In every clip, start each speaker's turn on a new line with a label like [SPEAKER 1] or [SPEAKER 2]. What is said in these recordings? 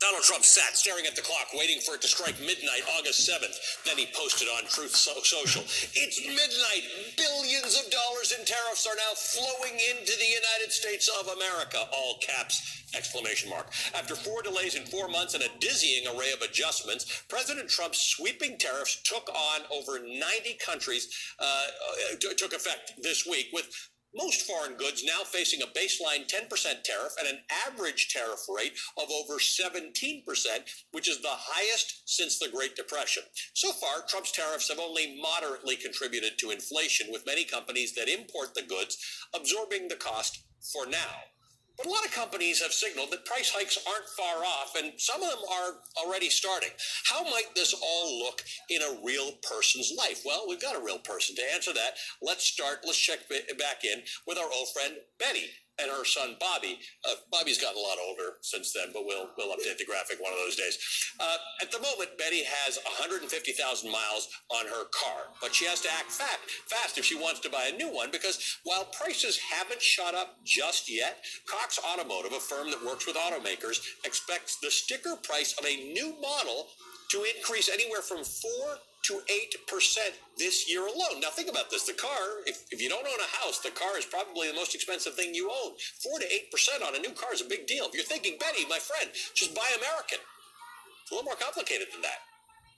[SPEAKER 1] Donald Trump sat staring at the clock, waiting for it to strike midnight, August 7th. Then he posted on Truth Social. It's midnight. Billions of dollars in tariffs are now flowing into the United States of America. All caps, exclamation mark. After 4 delays in 4 months and a dizzying array of adjustments, President Trump's sweeping tariffs took on over 90 countries, took effect this week, with most foreign goods now facing a baseline 10% tariff and an average tariff rate of over 17%, which is the highest since the Great Depression. So far, Trump's tariffs have only moderately contributed to inflation, with many companies that import the goods absorbing the cost for now. But a lot of companies have signaled that price hikes aren't far off, and some of them are already starting. How might this all look in a real person's life? Well, we've got a real person. To answer that, let's check back in with our old friend Betty and her son Bobby. Bobby's gotten a lot older since then, but we'll update the graphic one of those days. At the moment, Betty has 150,000 miles on her car, but she has to act fast if she wants to buy a new one, because while prices haven't shot up just yet, Cox Automotive, a firm that works with automakers, expects the sticker price of a new model to increase anywhere from 4 to 8% this year alone. Now think about this. The car, if you don't own a house, the car is probably the most expensive thing you own. 4 to 8% on a new car is a big deal. If you're thinking, Betty, my friend, just buy American. It's a little more complicated than that.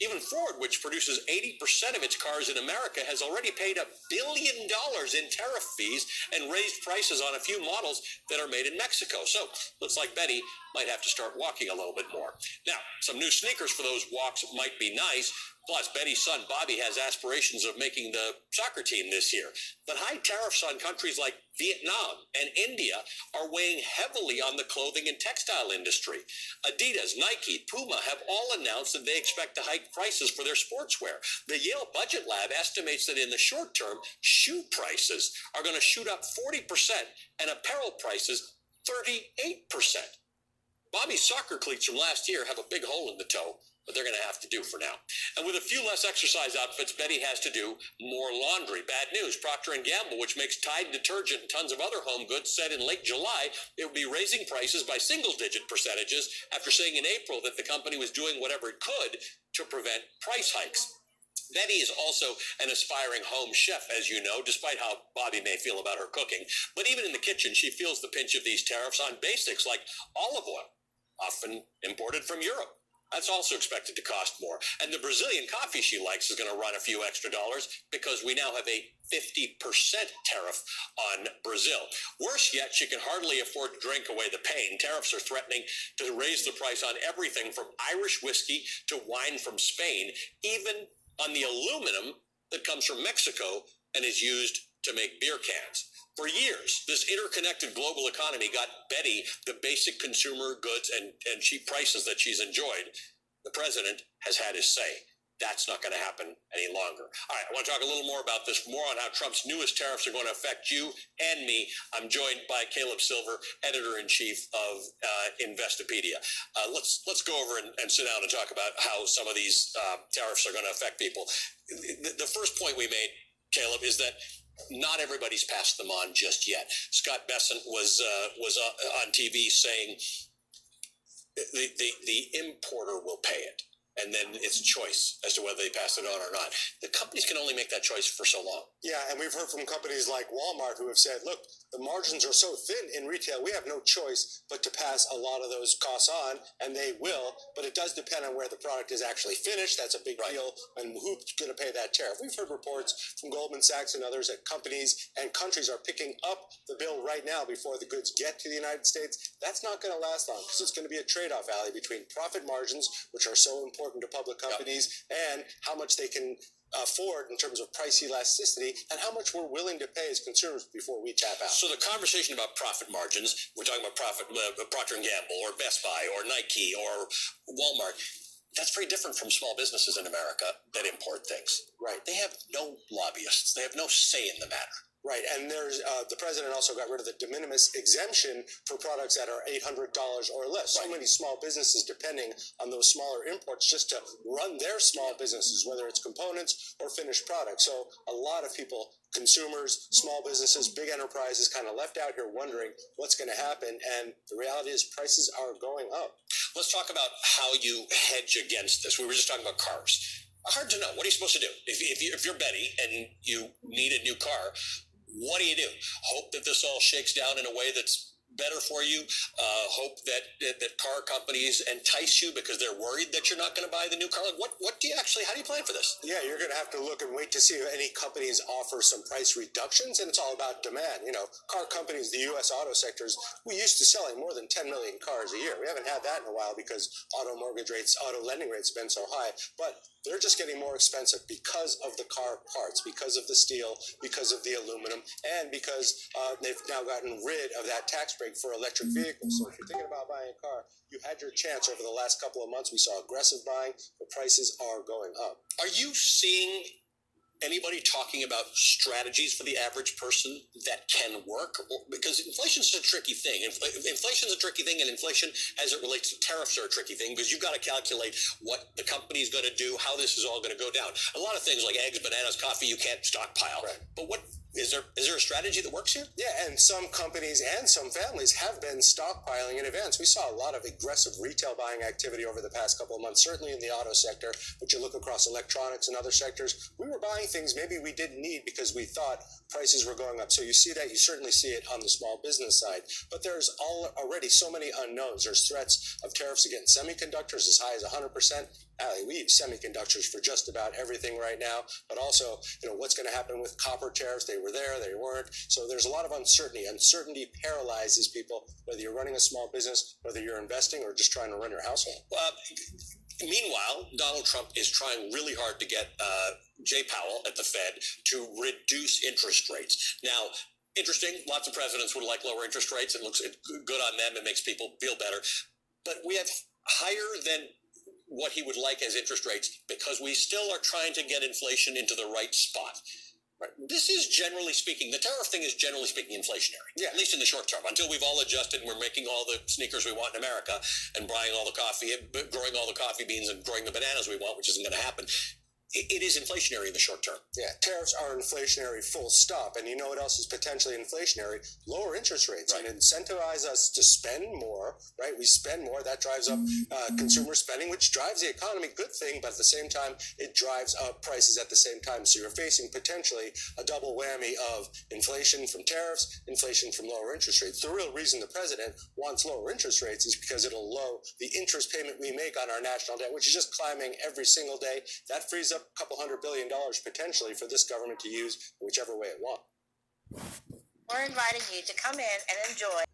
[SPEAKER 1] Even Ford, which produces 80% of its cars in America, has already paid $1 billion in tariff fees and raised prices on a few models that are made in Mexico. So looks like Betty might have to start walking a little bit more. Now, some new sneakers for those walks might be nice. Plus, Betty's son Bobby has aspirations of making the soccer team this year. But high tariffs on countries like Vietnam and India are weighing heavily on the clothing and textile industry. Adidas, Nike, Puma have all announced that they expect to hike prices for their sportswear. The Yale Budget Lab estimates that in the short term, shoe prices are going to shoot up 40% and apparel prices 38%. Bobby's soccer cleats from last year have a big hole in the toe, but they're going to have to do for now. And with a few less exercise outfits, Betty has to do more laundry. Bad news, Procter & Gamble, which makes Tide detergent and tons of other home goods, said in late July it would be raising prices by single-digit percentages after saying in April that the company was doing whatever it could to prevent price hikes. Betty is also an aspiring home chef, as you know, despite how Bobby may feel about her cooking. But even in the kitchen, she feels the pinch of these tariffs on basics like olive oil, often imported from Europe. That's also expected to cost more. And the Brazilian coffee she likes is going to run a few extra dollars because we now have a 50% tariff on Brazil. Worse yet, she can hardly afford to drink away the pain. Tariffs are threatening to raise the price on everything from Irish whiskey to wine from Spain, even on the aluminum that comes from Mexico and is used to make beer cans. For years, this interconnected global economy got Betty the basic consumer goods and cheap prices that she's enjoyed. The president has had his say. That's not going to happen any longer. All right, I want to talk a little more about this, more on how Trump's newest tariffs are going to affect you and me. I'm joined by Caleb Silver, editor-in-chief of Investopedia. Let's go over and sit down and talk about how some of these tariffs are going to affect people. The first point we made, Caleb, is that not everybody's passed them on just yet. Scott Bessent was on TV saying the importer will pay it, and then it's a choice as to whether they pass it on or not. The companies can only make that choice for so long.
[SPEAKER 2] Yeah, and we've heard from companies like Walmart who have said, look, the margins are so thin in retail, we have no choice but to pass a lot of those costs on, and they will, but it does depend on where the product is actually finished. That's a big deal, and who's going to pay that tariff? We've heard reports from Goldman Sachs and others that companies and countries are picking up the bill right now before the goods get to the United States. That's not going to last long because it's going to be a trade-off, Ali, between profit margins, which are so important to public companies, and how much they can afford in terms of price elasticity and how much we're willing to pay as consumers before we tap out.
[SPEAKER 1] So the conversation about profit margins, we're talking about Procter & Gamble or Best Buy or Nike or Walmart, that's very different from small businesses in America that import things.
[SPEAKER 2] Right.
[SPEAKER 1] They have no lobbyists. They have no say in the matter.
[SPEAKER 2] Right, and there's the president also got rid of the de minimis exemption for products that are $800 or less. So many small businesses depending on those smaller imports just to run their small businesses, whether it's components or finished products. So a lot of people, consumers, small businesses, big enterprises, kind of left out here wondering what's going to happen. And the reality is prices are going up.
[SPEAKER 1] Let's talk about how you hedge against this. We were just talking about cars. Hard to know. What are you supposed to do? If you're Betty and you need a new car, what do? Hope that this all shakes down in a way that's better for you? Hope that car companies entice you because they're worried that you're not going to buy the new car? Like what do you actually, how do you plan for this?
[SPEAKER 2] Yeah, you're going to have to look and wait to see if any companies offer some price reductions, and it's all about demand. You know, car companies, the U.S. auto sectors, we used to selling more than 10 million cars a year. We haven't had that in a while because auto mortgage rates, auto lending rates have been so high, but they're just getting more expensive because of the car parts, because of the steel, because of the aluminum, and because they've now gotten rid of that tax break for electric vehicles. So if you're thinking about buying a car, you had your chance over the last couple of months. We saw aggressive buying. The prices are going up.
[SPEAKER 1] Are you seeing anybody talking about strategies for the average person that can work? Because inflation's a tricky thing. Inflation's a tricky thing, and inflation as it relates to tariffs are a tricky thing because you've got to calculate what the company's going to do, how this is all going to go down. A lot of things like eggs, bananas, coffee, you can't stockpile.
[SPEAKER 2] Right.
[SPEAKER 1] But what is there a strategy that works here?
[SPEAKER 2] Yeah, and some companies and some families have been stockpiling in advance. We saw a lot of aggressive retail buying activity over the past couple of months, certainly in the auto sector, but you look across electronics and other sectors, we were buying things maybe we didn't need because we thought prices were going up. So you see that, you certainly see it on the small business side, but there's already so many unknowns. There's threats of tariffs against semiconductors as high as 100%. We use semiconductors for just about everything right now, but also, what's going to happen with copper tariffs? They were there, they weren't. So there's a lot of uncertainty. Uncertainty paralyzes people, whether you're running a small business, whether you're investing or just trying to run your household.
[SPEAKER 1] Meanwhile, Donald Trump is trying really hard to get Jay Powell at the Fed to reduce interest rates. Now, interesting, lots of presidents would like lower interest rates. It looks good on them. It makes people feel better. But we have higher than what he would like as interest rates because we still are trying to get inflation into the right spot. Right. This is generally speaking, the tariff thing is generally speaking inflationary, at least in the short term, until we've all adjusted and we're making all the sneakers we want in America and buying all the coffee, growing all the coffee beans and growing the bananas we want, which isn't going to happen. It is inflationary in the short term.
[SPEAKER 2] Yeah, tariffs are inflationary, full stop. And you know what else is potentially inflationary? Lower interest rates.
[SPEAKER 1] Right.
[SPEAKER 2] And incentivize us to spend more, right? We spend more. That drives up consumer spending, which drives the economy. Good thing, but at the same time, it drives up prices at the same time. So you're facing potentially a double whammy of inflation from tariffs, inflation from lower interest rates. The real reason the president wants lower interest rates is because it'll lower the interest payment we make on our national debt, which is just climbing every single day. That frees up a couple $100 billion potentially for this government to use whichever way it wants.
[SPEAKER 3] We're inviting you to come in and enjoy.